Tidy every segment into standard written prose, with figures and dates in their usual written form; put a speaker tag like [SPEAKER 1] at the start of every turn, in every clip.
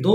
[SPEAKER 1] 2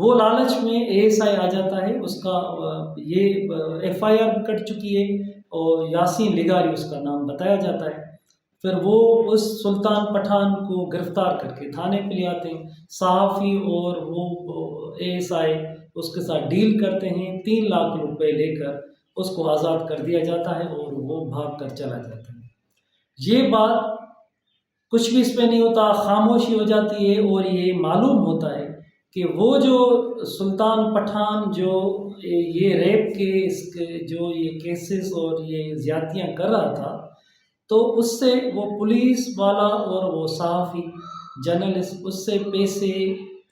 [SPEAKER 1] وہ لالچ میں ASI آ جاتا ہے، اس کا یہ FIR بھی کٹ چکی ہے اور یاسین لگاری اس کا نام بتایا جاتا ہے۔ پھر وہ اس سلطان پٹھان کو گرفتار کر کے تھانے پہ لے آتے ہیں، صحافی اور وہ ASI اس کے ساتھ ڈیل کرتے ہیں، 3 لاکھ روپے لے کر اس کو آزاد کر دیا جاتا ہے اور وہ بھاگ کر چلا جاتا ہے۔ یہ بات کچھ بھی اس پہ نہیں ہوتا، خاموشی ہو جاتی ہے، اور یہ معلوم ہوتا ہے کہ وہ جو سلطان پٹھان جو یہ ریپ کے جو یہ کیسز اور یہ زیادتیاں کر رہا تھا، تو اس سے وہ پولیس والا اور وہ صحافی جرنلسٹ اس سے پیسے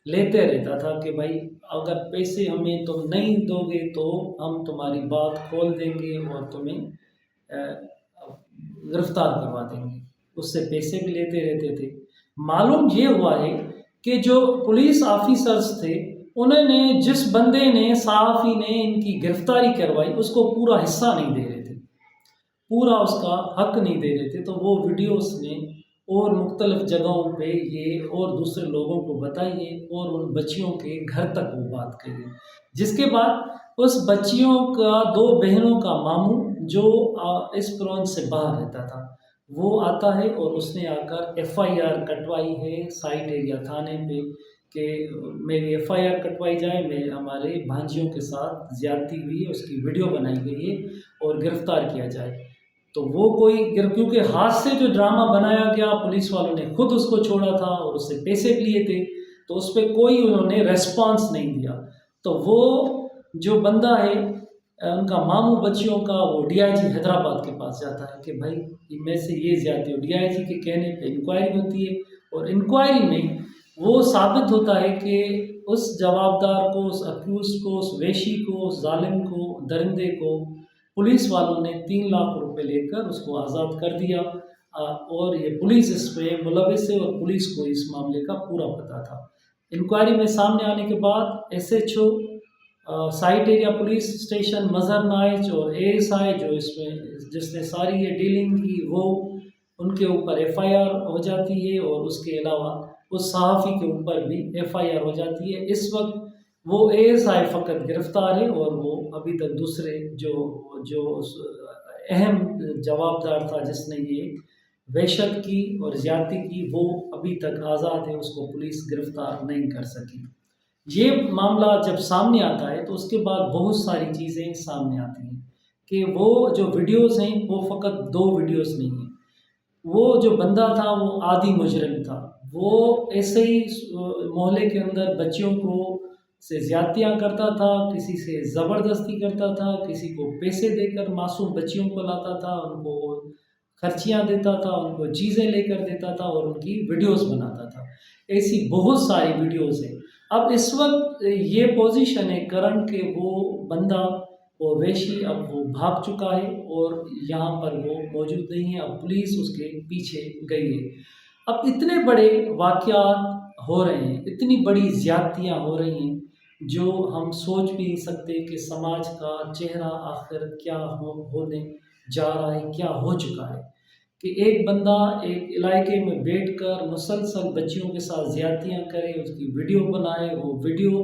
[SPEAKER 1] لیتے رہتا تھا کہ بھائی اگر پیسے ہمیں تم نہیں دو گے تو ہم تمہاری بات کھول دیں گے اور تمہیں گرفتار کروا دیں گے، اس سے پیسے بھی لیتے رہتے تھے۔ معلوم یہ ہوا ہے کہ جو پولیس آفیسرز تھے انہوں نے جس بندے نے صحافی نے ان کی گرفتاری کروائی اس کو پورا حصہ نہیں دے رہے تھے، پورا اس کا حق نہیں دے رہے تھے، تو وہ ویڈیوز نے اور مختلف جگہوں پہ یہ اور دوسرے لوگوں کو بتائیے اور ان بچیوں کے گھر تک وہ بات کہیے، جس کے بعد اس بچیوں کا 2 بہنوں کا ماموں جو اس پرونس سے باہر رہتا تھا وہ آتا ہے اور اس نے آ کر FIR کٹوائی ہے سائٹ ایریا تھانے پہ کہ میری FIR کٹوائی جائے، میں ہمارے بھانجیوں کے ساتھ زیادتی ہوئی ہے، اس کی ویڈیو بنائی گئی ہے اور گرفتار کیا جائے۔ تو وہ کیونکہ ہاتھ سے جو ڈرامہ بنایا گیا پولیس والوں نے خود اس کو چھوڑا تھا اور اس سے پیسے بھی لیے تھے، تو اس پہ کوئی انہوں نے ریسپانس نہیں دیا۔ تو وہ جو بندہ ہے ان کا ماموں بچیوں کا، وہ DIG حیدرآباد کے پاس جاتا ہے کہ بھائی میں سے یہ زیادتی ہو، DIG کے کہنے پہ انکوائری ہوتی ہے، اور انکوائری میں وہ ثابت ہوتا ہے کہ اس جوابدار کو، اس اکیوز کو، اس ویشی کو، اس ظالم کو، درندے کو پولیس والوں نے 3 لاکھ روپے لے کر اس کو آزاد کر دیا، اور یہ پولیس اس پہ ملوث ہے اور پولیس کو اس معاملے کا پورا پتہ تھا۔ انکوائری میں سامنے آنے کے بعد SHO site area police station Mazhar Naich اور ASI جو جس نے ساری یہ ڈیلنگ کی، وہ ان کے اوپر FIR ہو جاتی ہے، اور اس کے علاوہ اس صحافی کے اوپر بھی FIR ہو جاتی ہے۔ اس وقت وہ ASI فقط گرفتار ہے، اور وہ ابھی تک دوسرے جو اہم جوابدار تھا جس نے یہ وحشت کی اور زیادتی کی، وہ ابھی تک آزاد ہے، اس کو پولیس گرفتار نہیں کر سکی۔ یہ معاملہ جب سامنے آتا ہے تو اس کے بعد بہت ساری چیزیں سامنے آتی ہیں کہ وہ جو ویڈیوز ہیں وہ فقط 2 ویڈیوز نہیں ہیں۔ وہ جو بندہ تھا وہ عادی مجرم تھا، وہ ایسے ہی محلے کے اندر بچیوں کو سے زیادتیاں کرتا تھا، کسی سے زبردستی کرتا تھا، کسی کو پیسے دے کر معصوم بچیوں کو لاتا تھا، ان کو خرچیاں دیتا تھا، ان کو چیزیں لے کر دیتا تھا اور ان کی ویڈیوز بناتا تھا۔ ایسی بہت ساری ویڈیوز ہیں۔ اب اس وقت یہ پوزیشن ہے کرنٹ کہ وہ بندہ، وہ ویشی اب وہ بھاگ چکا ہے اور یہاں پر وہ موجود نہیں ہے، اب پولیس اس کے پیچھے گئی ہے۔ اب اتنے بڑے واقعات ہو رہے ہیں، اتنی بڑی زیادتیاں ہو رہی ہیں جو ہم سوچ بھی نہیں سکتے کہ سماج کا چہرہ آخر کیا ہونے جا رہا ہے، کیا ہو چکا ہے کہ ایک بندہ ایک علاقے میں بیٹھ کر مسلسل بچیوں کے ساتھ زیادتیاں کرے، اس کی ویڈیو بنائے، وہ ویڈیو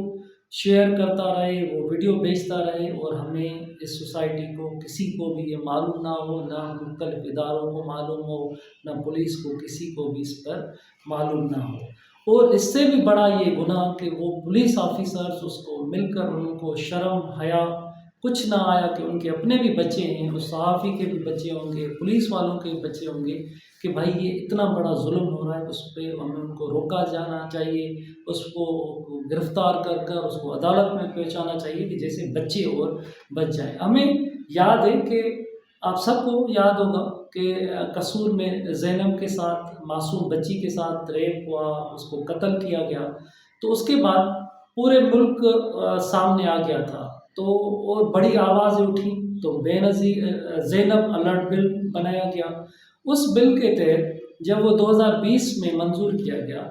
[SPEAKER 1] شیئر کرتا رہے، وہ ویڈیو بھیجتا رہے، اور ہمیں اس سوسائٹی کو کسی کو بھی یہ معلوم نہ ہو، نہ مختلف اداروں کو معلوم ہو، نہ پولیس کو کسی کو بھی اس پر معلوم نہ ہو۔ اور اس سے بھی بڑا یہ گناہ کہ وہ پولیس آفیسرز اس کو مل کر ان کو شرم حیا کچھ نہ آیا کہ ان کے اپنے بھی بچے ہیں، اس صحافی کے بھی بچے ہوں گے، پولیس والوں کے بھی بچے ہوں گے، کہ بھائی یہ اتنا بڑا ظلم ہو رہا ہے، اس پہ ہمیں ان کو روکا جانا چاہیے، اس کو گرفتار کر کر اس کو عدالت میں پہنچانا چاہیے کہ جیسے بچے اور بچ جائیں۔ ہمیں یاد ہے کہ آپ سب کو یاد ہوگا کہ قصور میں زینب کے ساتھ، معصوم بچی کے ساتھ ریپ ہوا، اس کو قتل کیا گیا، تو اس کے بعد پورے ملک سامنے آ گیا تھا، تو اور بڑی آوازیں اٹھی، تو بے نظیر زینب الرٹ بل بنایا گیا۔ اس بل کے تحت جب وہ 2020 میں منظور کیا گیا،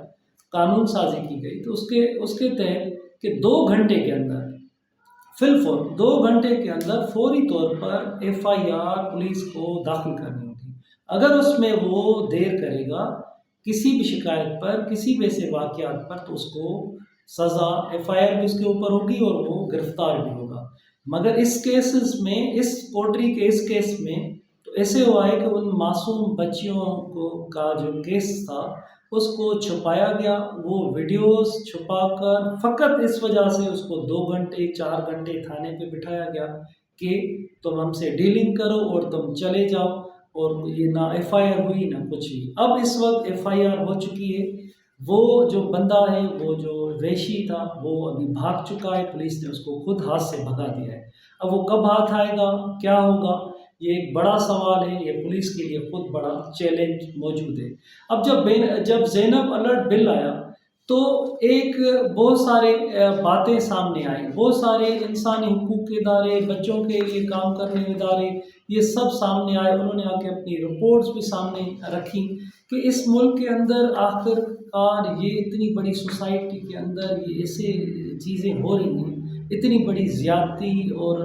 [SPEAKER 1] قانون سازی کی گئی، تو اس کے تحت کہ 2 گھنٹے کے اندر فوری 2 گھنٹے کے اندر فوری طور پر FIR پولیس کو داخل کرنی ہوگی۔ اگر اس میں وہ دیر کرے گا کسی بھی شکایت پر، کسی بھی ایسے واقعات پر، تو اس کو سزا FIR بھی اس کے اوپر ہوگی اور وہ گرفتار بھی ہوگا۔ مگر اس کیسز میں، اس پوٹری کے اس کیس میں تو ایسے ہوا ہے کہ ان معصوم بچیوں کا جو کیس تھا اس کو چھپایا گیا، وہ ویڈیوز چھپا کر فقط اس وجہ سے اس کو 2 گھنٹے 4 گھنٹے تھانے پہ بٹھایا گیا کہ تم ہم سے ڈیلنگ کرو اور تم چلے جاؤ، اور یہ نہ FIR ہوئی نہ کچھ بھی۔ اب اس وقت FIR ہو چکی ہے، وہ جو بندہ ہے، وہ جو ویشی تھا، وہ ابھی بھاگ چکا ہے، پولیس نے اس کو خود ہاتھ سے بھگا دیا ہے۔ اب وہ کب ہاتھ آئے گا، کیا ہوگا، یہ ایک بڑا سوال ہے، یہ پولیس کے لیے خود بڑا چیلنج موجود ہے۔ اب جب زینب الرٹ بل آیا تو ایک بہت سارے باتیں سامنے آئیں، بہت سارے انسانی حقوق کے ادارے، بچوں کے لیے کام کرنے ادارے، یہ سب سامنے آئے، انہوں نے آ کے اپنی رپورٹس بھی سامنے رکھی کہ اس ملک کے اندر آخر کار یہ اتنی بڑی سوسائٹی کے اندر یہ ایسے چیزیں ہو رہی ہیں، اتنی بڑی زیادتی اور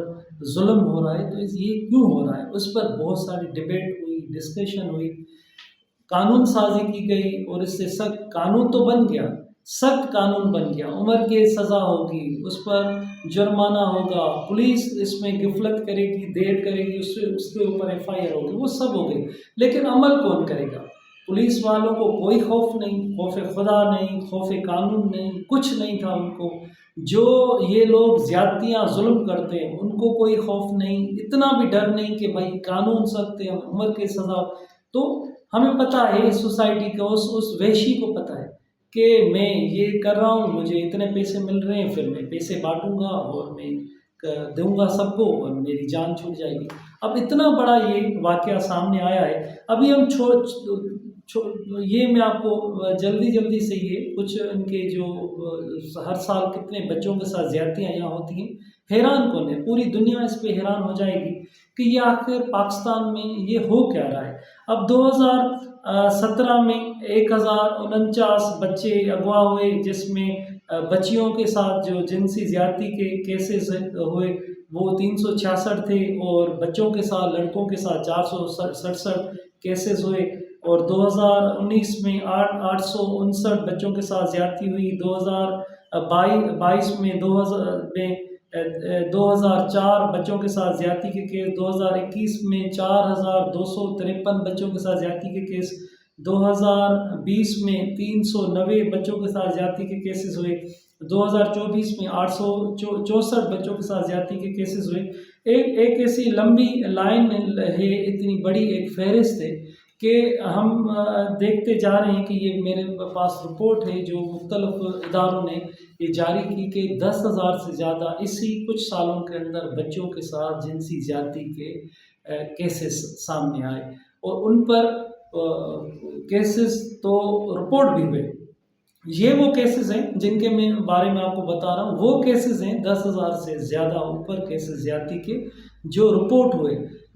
[SPEAKER 1] ظلم ہو رہا ہے، تو یہ کیوں ہو رہا ہے۔ اس پر بہت ساری ڈبیٹ ہوئی، ڈسکشن ہوئی، قانون سازی کی گئی، اور اس سے سخت قانون تو بن گیا، سخت قانون بن گیا، عمر کی سزا ہوگی، اس پر جرمانہ ہوگا، پولیس اس میں غفلت کرے گی، دیر کرے گی، اس کے اوپر FIR ہوگی، وہ سب ہو گئی، لیکن عمل کون کرے گا؟ پولیس والوں کو کوئی خوف نہیں، خوف خدا نہیں، خوف قانون نہیں، کچھ نہیں تھا ان کو۔ جو یہ لوگ زیادتیاں ظلم کرتے ہیں ان کو کوئی خوف نہیں، اتنا بھی ڈر نہیں کہ بھائی قانون سخت ہے، عمر کی سزا۔ تو ہمیں پتہ ہے اس سوسائٹی کو، اس ویشی کو پتہ ہے کہ میں یہ کر رہا ہوں، مجھے اتنے پیسے مل رہے ہیں، پھر میں پیسے بانٹوں گا اور میں دوں گا سب کو اور میری جان چھوٹ جائے گی۔ اب اتنا بڑا یہ واقعہ سامنے آیا ہے۔ ابھی ہم یہ میں آپ کو جلدی سے یہ کچھ ان کے جو ہر سال کتنے بچوں کے ساتھ زیادتیاں یہاں ہوتی ہیں، حیران کون ہے، پوری دنیا اس پہ حیران ہو جائے گی کہ یہ آخر پاکستان میں یہ ہو کیا رہا ہے۔ اب 2017 میں 1049 بچے اغوا ہوئے، جس میں بچیوں کے ساتھ جو جنسی زیادتی کے کیسز ہوئے وہ 366 تھے، اور بچوں کے ساتھ، لڑکوں کے ساتھ 467 کیسز ہوئے، اور 2019 میں 859 بچوں کے ساتھ زیادتی ہوئی، 2022 میں 2004 بچوں کے ساتھ زیادتی کے کیس، 2021 میں 4253 بچوں کے ساتھ زیادتی کے کیس، 2020 میں 390 بچوں کے ساتھ زیادتی کے کیسز ہوئے، 2024 میں 864 بچوں کے ساتھ زیادتی کے کیسز ہوئے۔ ایک ایسی لمبی لائن ہے، اتنی بڑی ایک فہرست ہے کہ ہم دیکھتے جا رہے ہیں کہ یہ میرے پاس رپورٹ ہے جو مختلف اداروں نے یہ جاری کی کہ 10,000 سے زیادہ اسی کچھ سالوں کے اندر بچوں کے ساتھ جنسی زیادتی کے کیسز سامنے آئے، اور ان پر کیسز تو رپورٹ بھی ہوئے۔ یہ وہ کیسز ہیں جن کے میں بارے میں آپ کو بتا رہا ہوں، وہ کیسز ہیں 10,000 سے زیادہ اوپر کیسز زیادتی کے جو رپورٹ ہوئے،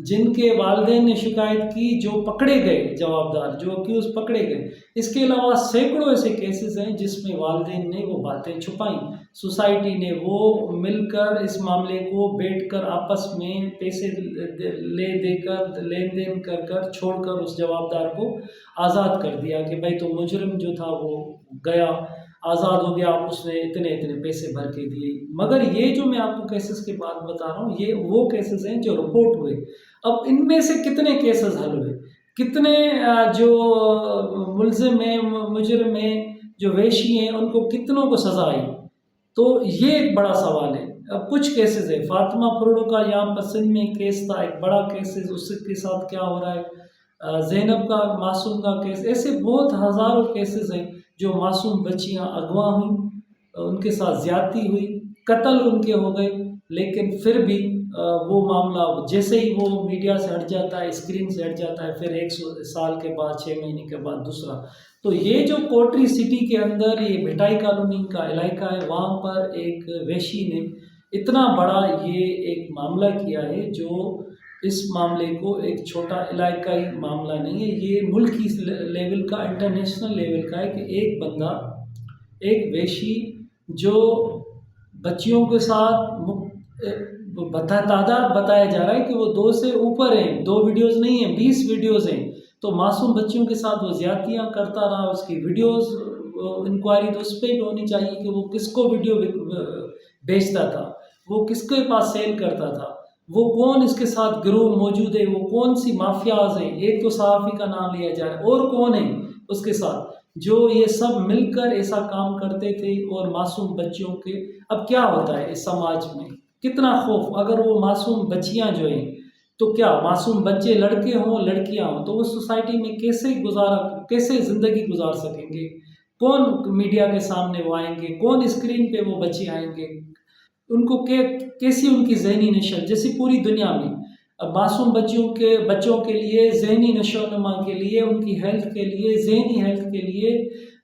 [SPEAKER 1] جن کے والدین نے شکایت کی، جو پکڑے گئے، جوابدار جو اکیوز پکڑے گئے۔ اس کے علاوہ سینکڑوں ایسے کیسز ہیں جس میں والدین نے وہ باتیں چھپائیں، سوسائٹی نے وہ مل کر اس معاملے کو بیٹھ کر آپس میں پیسے دے کر لین دین کر چھوڑ کر اس جوابدار کو آزاد کر دیا کہ بھائی تو مجرم جو تھا وہ گیا، آزاد ہو گیا، آپ اس نے اتنے پیسے بھر کے دیے۔ مگر یہ جو میں آپ کو کیسز کی بات بتا رہا ہوں، یہ وہ کیسز ہیں جو رپورٹ ہوئے۔ اب ان میں سے کتنے کیسز حل ہوئے، کتنے جو ملزم ہیں، مجرم ہیں، جو ویشی ہیں، ان کو کتنوں کو سزا آئی، تو یہ ایک بڑا سوال ہے۔ اب کچھ کیسز ہے، فاطمہ پروڑو کا یہاں پر سندھ میں کیس تھا، ایک بڑا کیس ہے، اس کے ساتھ کیا ہو رہا ہے، زینب کا، معصوم کا کیس، ایسے بہت ہزاروں کیسز ہیں جو معصوم بچیاں اغوا ہوئیں، ان کے ساتھ زیادتی ہوئی، قتل ان کے ہو گئے، لیکن پھر بھی وہ معاملہ جیسے ہی وہ میڈیا سے ہٹ جاتا ہے، اسکرین سے ہٹ جاتا ہے، پھر 1 سال کے بعد، 6 مہینے کے بعد دوسرا۔ تو یہ جو کوٹری سٹی کے اندر یہ بھٹائی کالونی کا علاقہ ہے، وہاں پر ایک ویشی نے اتنا بڑا یہ ایک معاملہ کیا ہے جو اس معاملے کو ایک چھوٹا علاقائی معاملہ نہیں ہے، یہ ملکی لیول کا، انٹرنیشنل لیول کا ہے کہ ایک بندہ، ایک ویشی جو بچیوں کے ساتھ تعداد بتایا جا رہا ہے کہ وہ 2 سے اوپر ہیں، 2 ویڈیوز نہیں ہیں، 20 ویڈیوز ہیں، تو معصوم بچیوں کے ساتھ وہ زیادتیاں کرتا رہا، اس کی ویڈیوز انکوائری تو اس پہ بھی ہونی چاہیے کہ وہ کس کو ویڈیو بیچتا تھا، وہ کس کے پاس سیل کرتا تھا، وہ کون اس کے ساتھ گروہ موجود ہے، وہ کون سی مافیاز ہیں، ایک تو صحافی کا نام لیا جائے اور کون ہے اس کے ساتھ جو یہ سب مل کر ایسا کام کرتے تھے اور معصوم بچوں کے اب کیا ہوتا ہے اس سماج میں کتنا خوف، اگر وہ معصوم بچیاں جو ہیں تو کیا معصوم بچے لڑکے ہوں لڑکیاں ہوں تو وہ سوسائٹی میں کیسے زندگی گزار سکیں گے، کون میڈیا کے سامنے وہ آئیں گے، کون اسکرین پہ وہ بچے آئیں گے، ان کو کیسی ان کی ذہنی نشست جیسی پوری دنیا میں اب معصوم بچوں کے لیے ذہنی نشو و نما کے لیے ان کی ہیلتھ کے لیے ذہنی ہیلتھ کے لیے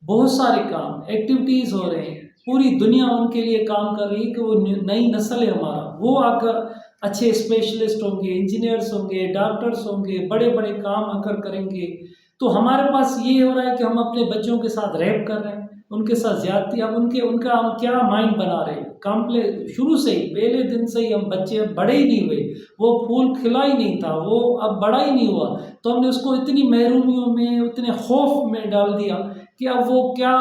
[SPEAKER 1] بہت سارے کام ایکٹیویٹیز ہو رہے ہیں، پوری دنیا ان کے لیے کام کر رہی ہے کہ وہ نئی نسل ہے ہمارا وہ آ کر اچھے اسپیشلسٹ ہوں گے، انجینئرس ہوں گے، ڈاکٹرس ہوں گے، بڑے بڑے کام آ کر کریں گے، تو ہمارے پاس یہ ہو رہا ہے کہ ہم اپنے بچوں کے ساتھ ریپ کر رہے ہیں، ان کے ساتھ زیادتی، اب ان کا ہم کیا مائنڈ بنا رہے ہیں شروع سے ہی پہلے دن سے ہی ہم بچے اب بڑے ہی نہیں ہوئے، وہ پھول کھلا ہی نہیں تھا، وہ اب بڑا ہی نہیں ہوا، تو ہم نے اس کو اتنی محرومیوں میں اتنے خوف میں ڈال دیا کہ اب وہ کیا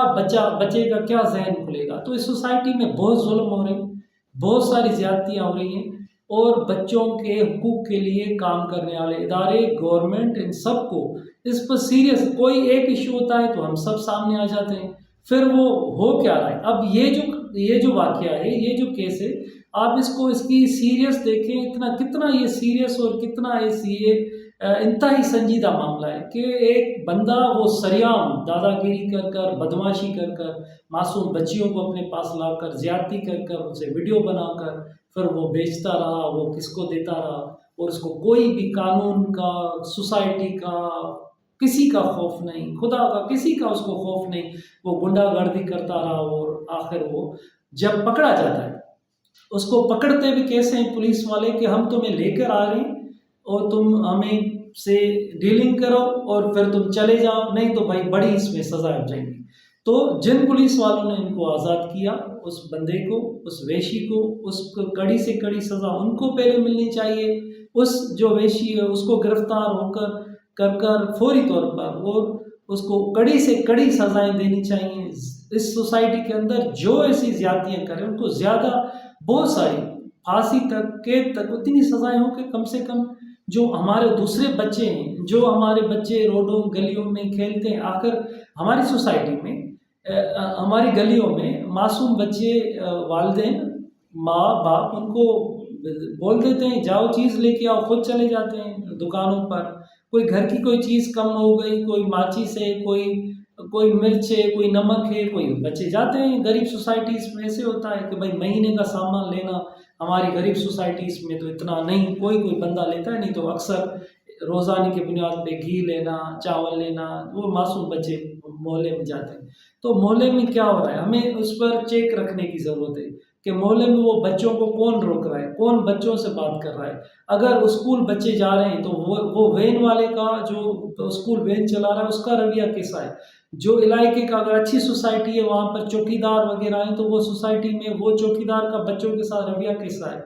[SPEAKER 1] بچے کا کیا ذہن کھلے گا، تو اس سوسائٹی میں بہت ظلم ہو رہے ہیں، بہت ساری زیادتیاں ہو رہی ہیں، اور بچوں کے حقوق کے لیے کام کرنے والے ادارے گورنمنٹ ان سب کو اس پر سیریس کوئی ایک ایشو ہوتا ہے تو ہم سب سامنے آ جاتے ہیں، پھر وہ ہو کیا رہا ہے اب یہ جو واقعہ ہے یہ جو کیس ہے آپ اس کی سیریس دیکھیں کتنا یہ سیریس اور کتنا یہ انتہائی سنجیدہ معاملہ ہے کہ ایک بندہ وہ سریعام دادا گیری کر کر بدماشی کر کر معصوم بچیوں کو اپنے پاس لا کر زیادتی کر کر ان سے ویڈیو بنا کر پھر وہ بیچتا رہا، وہ کس کو دیتا رہا، اور اس کو کوئی بھی قانون کا سوسائٹی کا کسی کا خوف نہیں، خدا کا کسی کا اس کو خوف نہیں، وہ غنڈہ گردی کرتا رہا، اور آخر وہ جب پکڑا جاتا ہے اس کو پکڑتے بھی کیسے ہیں پولیس والے کہ ہم تمہیں لے کر آ رہے ہیں اور تم ہمیں سے ڈیلنگ کرو اور پھر تم چلے جاؤ، نہیں تو بھائی بڑی اس میں سزا ہو جائیں گی، تو جن پولیس والوں نے ان کو آزاد کیا اس بندے کو اس ویشی کو اس کو کڑی سے کڑی سزا ان کو پہلے ملنی چاہیے، اس جو ویشی ہے اس کو گرفتار ہو کر فوری طور پر وہ اس کو کڑی سے کڑی سزائیں دینی چاہیے، اس سوسائٹی کے اندر جو ایسی زیادتیاں کریں ان کو زیادہ بہت ساری پھانسی تک قید تک اتنی سزائیں ہوں کہ کم سے کم جو ہمارے دوسرے بچے ہیں جو ہمارے بچے روڈوں گلیوں میں کھیلتے ہیں، آخر ہماری سوسائٹی میں ہماری گلیوں میں معصوم بچے والدین ماں باپ ان کو بول دیتے ہیں جاؤ چیز لے کے آؤ، خود چلے جاتے ہیں دکانوں پر، کوئی گھر کی کوئی چیز کم ہو گئی، کوئی ماچس ہے، کوئی مرچ ہے، کوئی نمک ہے، کوئی بچے جاتے ہیں، غریب سوسائٹیز میں ایسے ہوتا ہے کہ بھائی مہینے کا سامان لینا ہماری غریب سوسائٹیز میں تو اتنا نہیں، کوئی بندہ لیتا ہے، نہیں تو اکثر روزانے کی بنیاد پہ گھی لینا چاول لینا وہ معصوم بچے محلے میں جاتے ہیں، تو محلے میں کیا ہو رہا ہے ہمیں اس پر چیک رکھنے کی ضرورت ہے کہ محلے میں وہ بچوں کو کون روک رہا ہے، کون بچوں سے بات کر رہا ہے، اگر اسکول بچے جا رہے ہیں تو وہ وین والے کا جو اسکول وین چلا رہا ہے اس کا رویہ کیسا ہے، جو علاقے کا اگر اچھی سوسائٹی ہے وہاں پر چوکیدار وغیرہ ہیں تو وہ سوسائٹی میں وہ چوکیدار کا بچوں کے ساتھ رویہ کیسا ہے،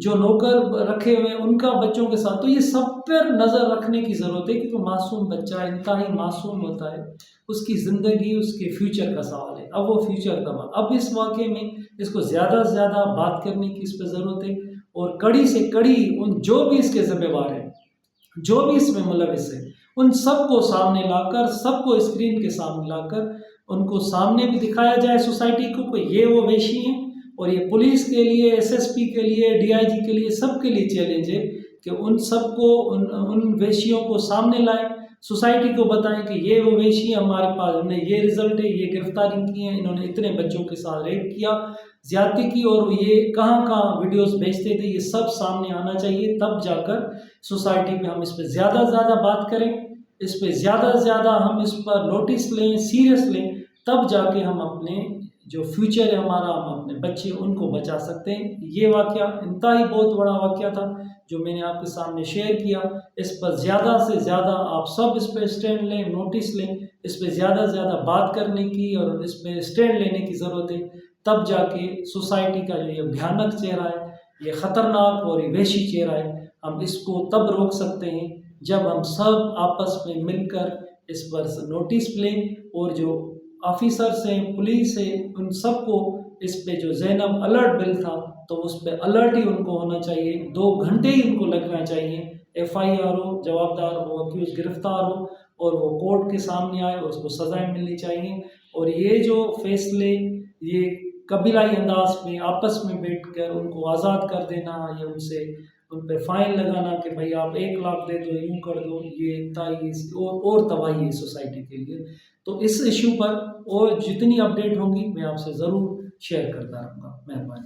[SPEAKER 1] جو نوکر رکھے ہوئے ان کا بچوں کے ساتھ، تو یہ سب پر نظر رکھنے کی ضرورت ہے کہ جو معصوم بچہ انتہائی معصوم ہوتا ہے اس کی زندگی اس کے فیوچر کا سوال ہے، اب وہ فیوچر کا اب اس واقعے میں اس کو زیادہ سے زیادہ بات کرنے کی اس پہ ضرورت ہے، اور کڑی سے کڑی ان جو بھی اس کے ذمہ دار ہیں جو بھی اس میں ملوث ہے ان سب کو سامنے لا کر سب کو اسکرین کے سامنے لا کر ان کو سامنے بھی دکھایا جائے سوسائٹی کو کہ یہ وہ ویشی ہیں، اور یہ پولیس کے لیے ایس ایس پی کے لیے ڈی آئی جی کے لیے سب کے لیے چیلنج ہے کہ ان سب کو ان ویشیوں کو سامنے لائیں، سوسائٹی کو بتائیں کہ یہ وہ ویشی ہیں ہمارے پاس، ہم نے یہ رزلٹ ہے، یہ گرفتاری کی ہیں، انہوں نے اتنے بچوں کے ساتھ ریپ کیا، زیادتی کی، اور یہ کہاں کہاں ویڈیوز بھیجتے تھے، یہ سب سامنے آنا چاہیے، تب جا کر سوسائٹی میں ہم اس پہ زیادہ سے زیادہ بات کریں، اس پہ زیادہ سے زیادہ ہم اس پر نوٹس لیں، سیریس لیں، تب جا کے ہم اپنے جو فیوچر ہے ہمارا ہم اپنے بچے ان کو بچا سکتے ہیں۔ یہ واقعہ انتہائی بہت بڑا واقعہ تھا جو میں نے آپ کے سامنے شیئر کیا، اس پر زیادہ سے زیادہ آپ سب اس پہ اسٹینڈ لیں، نوٹس لیں، اس پہ زیادہ سے زیادہ بات کرنے کی اور اس پہ اسٹینڈ لینے کی ضرورت ہے، تب جا کے سوسائٹی کا جو یہ بھیانک چہرہ ہے، یہ خطرناک اور یہ وحشی چہرہ ہے، ہم اس کو تب روک سکتے ہیں جب ہم سب آپس میں مل کر اس پر نوٹس لیں، اور جو آفیسرس ہیں، پولیس ہے، ان سب کو اس پہ جو زینب الرٹ بل تھا تو اس پہ الرٹ ہی ان کو ہونا چاہیے، 2 گھنٹے ہی ان کو لگنا چاہیے، FIR ہو، جوابدار ہو، اکیوز گرفتار ہو اور وہ کورٹ کے سامنے آئے اور اس کو سزائیں ملنی چاہیے۔ اور یہ جو فیصلے یہ قبیلائی انداز میں آپس میں بیٹھ کر ان کو آزاد کر دینا یا ان پہ فائن لگانا کہ بھائی آپ 1 لاکھ دے دو، یوں کر دو، یہ اور تباہی ہے سوسائٹی کے لیے۔ تو اس ایشو پر اور جتنی اپڈیٹ ہوں گی میں آپ سے ضرور شیئر کرتا رہوں گا۔ مہربانی۔